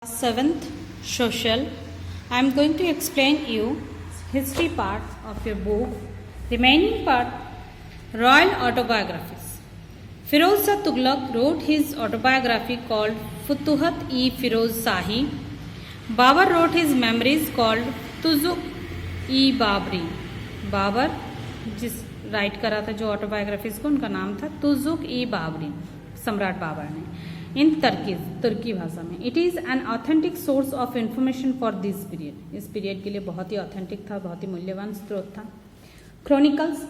7th social. I am going to explain you history part of your book. Remaining part Royal Autobiographies. Firoz Shah Tughlaq wrote his autobiography called Futuhat-e-Firoz Shahi. Babur wrote his memories called Tuzuk-e-Babri. Babar जिस right करा था जो autobiographies को उनका नाम था तुजुक-ई-बाबरी, सम्राट बाबर ने, इन तुर्की भाषा में. It is an authentic source of information for this period. इस पीरियड के लिए बहुत ही ऑथेंटिक था, बहुत ही मूल्यवान स्रोत था. Chronicles.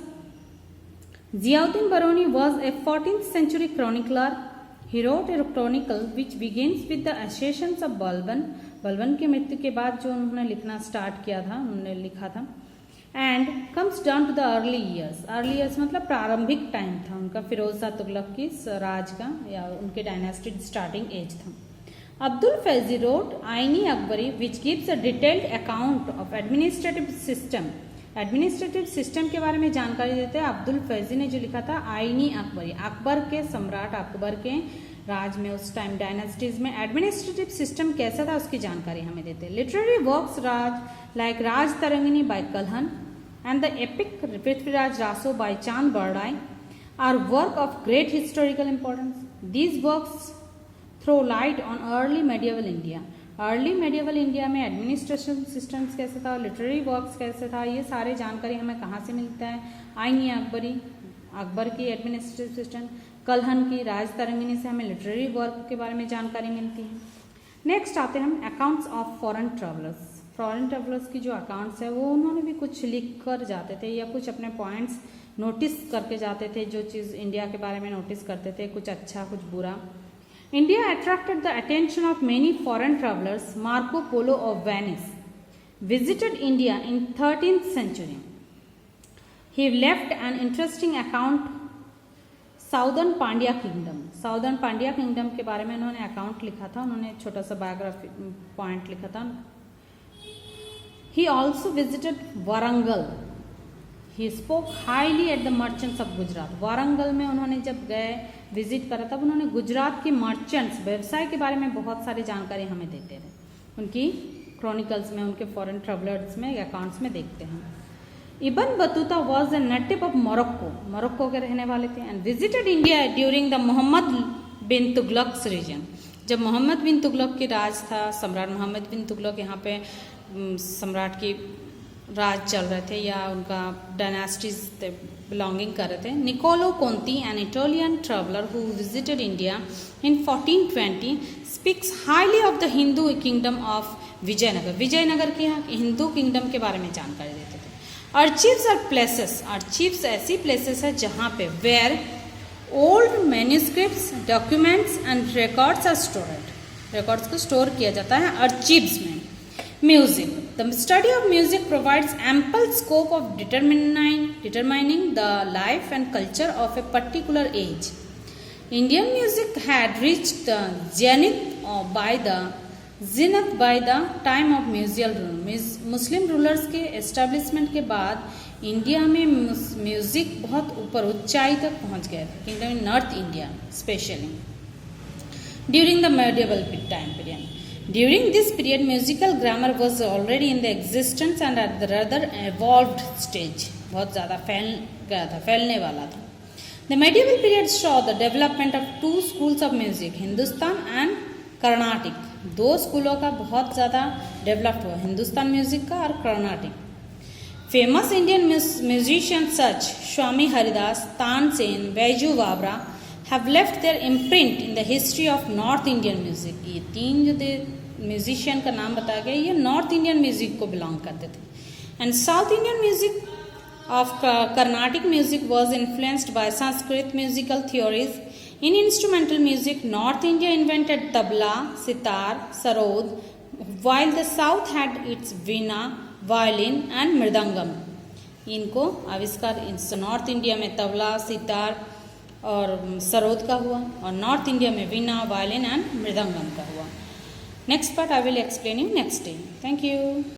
Ziauddin Barauni was a 14th century chronicler. He wrote a chronicle which begins with the ascension of Balban. Balban की मृत्यु के बाद जो उन्होंने लिखना स्टार्ट किया था, उन्होंने लिखा था. And comes down to the early years मतलब प्रारंभिक टाइम था उनका, फिरोज शाह तुगलक की राज का या उनके डायनेस्टी स्टार्टिंग एज था. अब्दुल फैजी रोट आईनी Akbari which gives a detailed account of administrative system. Administrative system के बारे में जानकारी देते हैं अब्दुल फैजी ने, जो लिखा था आईनी अकबरी, अकबर के सम्राट अकबर के राज में उस टाइम डायनेस्टीज में एडमिनिस्ट्रेटिव सिस्टम कैसा था उसकी जानकारी हमें देते हैं. Literary works like Rajatarangini by Kalhana and the epic Prithviraj Raso by Chand Bardai are work of great historical importance. These works throw light on early medieval India. Early medieval India में administration systems कैसे था, literary works कैसे था, ये सारे जानकारी हमें कहाँ से मिलता है. आईनी अकबरी, अकबर की एडमिनिस्ट्रेटिव सिस्टम, कल्हन की, राज तरंगिनी से हमें लिटरेरी वर्क के बारे में जानकारी मिलती है. नेक्स्ट आते हैं हम accounts of foreign travellers. Foreign travellers की जो अकाउंट्स है वो उन्होंने भी कुछ लिख कर जाते थे या कुछ अपने पॉइंट्स नोटिस करके जाते थे, जो चीज़ इंडिया के बारे में नोटिस करते थे, कुछ अच्छा कुछ बुरा. India attracted the attention of many foreign travellers. Marco Polo of Venice visited India in 13th century. He left an interesting account southern Pandya kingdom. Southern Pandya kingdom के बारे में उन्होंने अकाउंट लिखा था, उन्होंने छोटा सा बायोग्राफी पॉइंट लिखा था. He also visited Warangal. He spoke highly at the merchants of Gujarat. Warangal में उन्होंने जब गए विजिट करा तब उन्होंने गुजरात के मर्चेंट्स, व्यवसाय के बारे में बहुत सारी जानकारी हमें देते थे. उनकी क्रॉनिकल्स में, उनके फॉरेन ट्रेवलर्स में, अकाउंट्स में देखते हैं. Ibn Battuta was a native of Morocco. Morocco के रहने वाले थे. And visited India during the Muhammad bin Tughlaq reign. जब मोहम्मद बिन तुगलक की राज था, सम्राट मोहम्मद बिन तुगलक यहाँ पे सम्राट की राज चल रहे थे या उनका डायनेस्टीज बिलोंगिंग कर रहे थे. Niccolo Conti, an Italian traveller who visited India in 1420, speaks highly of the Hindu kingdom of Vijayanagar. Vijayanagar के यहाँ हिंदू किंगडम के बारे में जानकारी देते थे. Archives are places. आर्चीव्स ऐसी प्लेसेस है जहाँ पे where old manuscripts, documents and records are stored. Records को स्टोर किया जाता है आर्चीव्स में. Music. The study of music provides ample scope of determining the life and culture of a particular age. Indian music had reached the zenith by the time of Mughal rule. Muslim rulers के establishment के बाद India में music बहुत ऊपर ऊंचाई तक पहुंच गया था, kingdom in north India specially during the medieval time period. During this period, musical grammar was already in the existence and at the rather evolved stage. बहुत ज़्यादा फैलने वाला था. The medieval period saw the development of two schools of music, Hindustan and Carnatic. दो स्कूलों का बहुत ज़्यादा डेवलप हुआ, हिंदुस्तान म्यूजिक का और Carnatic. Famous Indian musicians such Swami Haridas, Tansen, Baiju Bawra have left their imprint in the history of North Indian music. ये तीन जो म्यूजिशियन का नाम बताया गया, ये नॉर्थ इंडियन म्यूजिक को बिलोंग करते थे. And south Indian music of Carnatic music was influenced by Sanskrit musical theories. In instrumental music north India invented tabla, sitar, sarod, while the south had its Veena, violin and mridangam. इनको आविष्कार नॉर्थ इंडिया में तबला, सितार और सरोद का हुआ और नॉर्थ इंडिया में वीणा, वायलिन एंड मृदंगम का हुआ. Next part I will explain you next day. Thank you.